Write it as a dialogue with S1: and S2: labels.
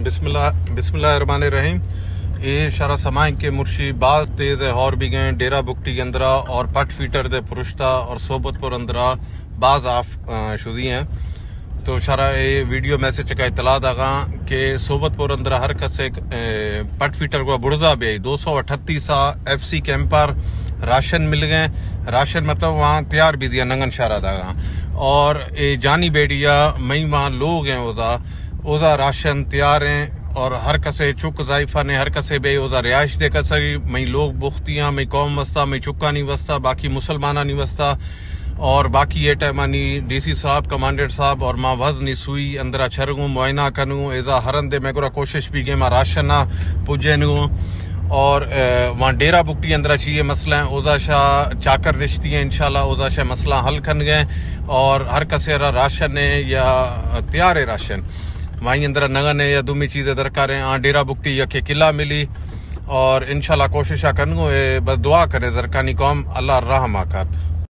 S1: बिस्मिल्लाहिर्रहमानिर्रहीम। ये शरा समाइन के मुर्शी बाज तेज है और भी गए डेरा बुकटी के अंदरा और पट फीटर दे पुरुषता और सोबतपुर अंदरा बाज आफ शुदी हैं। तो शरा ये वीडियो मैसेज का इतला दागा कि सोबतपुर अंदरा हर कसे पट फीटर को बुढ़दा बे 238 FC कैंपर राशन मिल गए। राशन मतलब वहाँ तैयार भी दिया नंगन शारा दागा और ये जानी बेड़िया मई वहाँ लोग हैं ओदा राशन तैयार हैं और हर कसे चुक जाइफा ने हर कसे बे ओदा रिहाइश दे कर सकी मई लोग बुख्तियाँ मई कौम वस्ता मई चुका नहीं वस्ता बाकी मुसलमाना नहीं वस्ता और बाकी ये टाइमानी DC साहब कमांडेंट साहब और माँ वज नी सुई अंदरा छरगू मुआयना कनू एजा हरन दे मैं कोशिश भी के माँ राशन ना पुजे नू और वहाँ डेरा बुकटी अंदर चाहिए मसला है ओजा शाह चाकर रिश्ती है इंशाल्लाह ओजा शाह मसला हल खन गए और हर कसेरा राशन है या तैयार है राशन वहीं अंदर नगन है या दूमी चीज़ें दरकार है डेरा बुकटी या के किला मिली और इंशाल्लाह कोशिश करूँ बस दुआ करे जरकानी कौम अल्लाह रहम आकात।